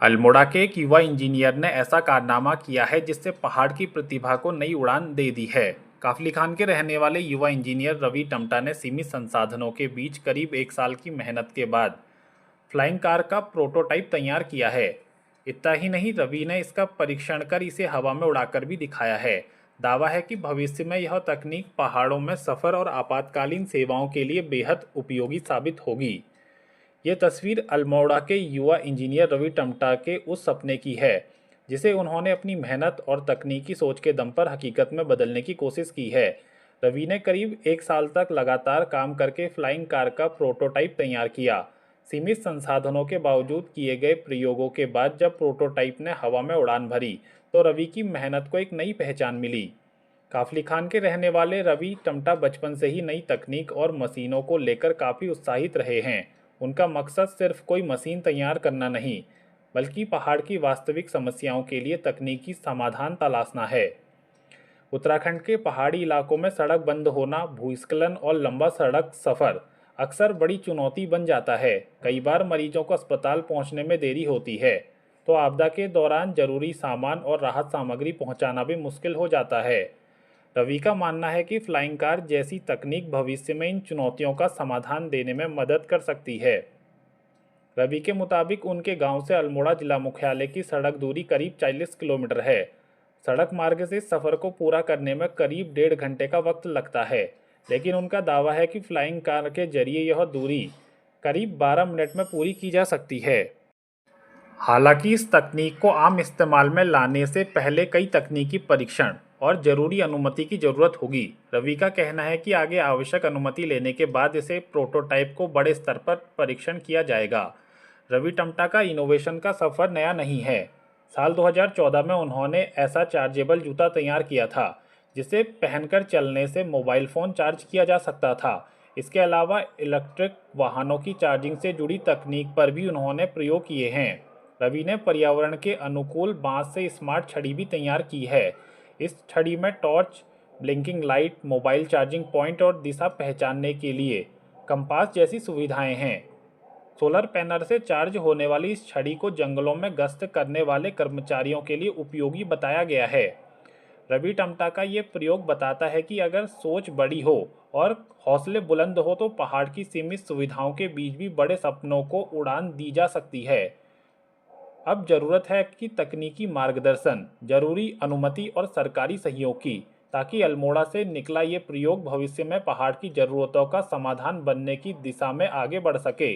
अल्मोड़ा के एक युवा इंजीनियर ने ऐसा कारनामा किया है जिससे पहाड़ की प्रतिभा को नई उड़ान दे दी है। काफली खान के रहने वाले युवा इंजीनियर रवि टमटा ने सीमित संसाधनों के बीच करीब एक साल की मेहनत के बाद फ्लाइंग कार का प्रोटोटाइप तैयार किया है। इतना ही नहीं, रवि ने इसका परीक्षण कर इसे हवा में उड़ाकर भी दिखाया है। दावा है कि भविष्य में यह तकनीक पहाड़ों में सफ़र और आपातकालीन सेवाओं के लिए बेहद उपयोगी साबित होगी। ये तस्वीर अल्मोड़ा के युवा इंजीनियर रवि टमटा के उस सपने की है जिसे उन्होंने अपनी मेहनत और तकनीकी सोच के दम पर हकीकत में बदलने की कोशिश की है। रवि ने करीब एक साल तक लगातार काम करके फ्लाइंग कार का प्रोटोटाइप तैयार किया। सीमित संसाधनों के बावजूद किए गए प्रयोगों के बाद जब प्रोटोटाइप ने हवा में उड़ान भरी तो रवि की मेहनत को एक नई पहचान मिली। काफली खान के रहने वाले रवि टमटा बचपन से ही नई तकनीक और मशीनों को लेकर काफ़ी उत्साहित रहे हैं। उनका मकसद सिर्फ कोई मशीन तैयार करना नहीं, बल्कि पहाड़ की वास्तविक समस्याओं के लिए तकनीकी समाधान तलाशना है। उत्तराखंड के पहाड़ी इलाकों में सड़क बंद होना, भूस्खलन और लंबा सड़क सफ़र अक्सर बड़ी चुनौती बन जाता है। कई बार मरीजों को अस्पताल पहुंचने में देरी होती है, तो आपदा के दौरान जरूरी सामान और राहत सामग्री पहुंचाना भी मुश्किल हो जाता है। रवि का मानना है कि फ्लाइंग कार जैसी तकनीक भविष्य में इन चुनौतियों का समाधान देने में मदद कर सकती है। रवि के मुताबिक उनके गांव से अल्मोड़ा जिला मुख्यालय की सड़क दूरी करीब 40 किलोमीटर है। सड़क मार्ग से सफ़र को पूरा करने में करीब 1.5 घंटे का वक्त लगता है, लेकिन उनका दावा है कि फ्लाइंग कार के जरिए यह दूरी करीब 12 मिनट में पूरी की जा सकती है। हालांकि इस तकनीक को आम इस्तेमाल में लाने से पहले कई तकनीकी परीक्षण और ज़रूरी अनुमति की ज़रूरत होगी। रवि का कहना है कि आगे आवश्यक अनुमति लेने के बाद इसे प्रोटोटाइप को बड़े स्तर पर परीक्षण किया जाएगा। रवि टमटा का इनोवेशन का सफ़र नया नहीं है। साल 2014 में उन्होंने ऐसा चार्जेबल जूता तैयार किया था जिसे पहनकर चलने से मोबाइल फ़ोन चार्ज किया जा सकता था। इसके अलावा इलेक्ट्रिक वाहनों की चार्जिंग से जुड़ी तकनीक पर भी उन्होंने प्रयोग किए हैं। रवि ने पर्यावरण के अनुकूल बांस से स्मार्ट छड़ी भी तैयार की है। इस छड़ी में torch, blinking light, mobile charging point और दिशा पहचानने के लिए कंपास जैसी सुविधाएं हैं। सोलर पैनल से चार्ज होने वाली इस छड़ी को जंगलों में गश्त करने वाले कर्मचारियों के लिए उपयोगी बताया गया है। रवि टमटा का ये प्रयोग बताता है कि अगर सोच बड़ी हो और हौसले बुलंद हो तो पहाड़ की सीमित सुविधाओं के बीच भी बड़े सपनों को उड़ान दी जा सकती है। अब जरूरत है कि तकनीकी मार्गदर्शन, जरूरी अनुमति और सरकारी सहयोग की, ताकि अल्मोड़ा से निकला ये प्रयोग भविष्य में पहाड़ की ज़रूरतों का समाधान बनने की दिशा में आगे बढ़ सके।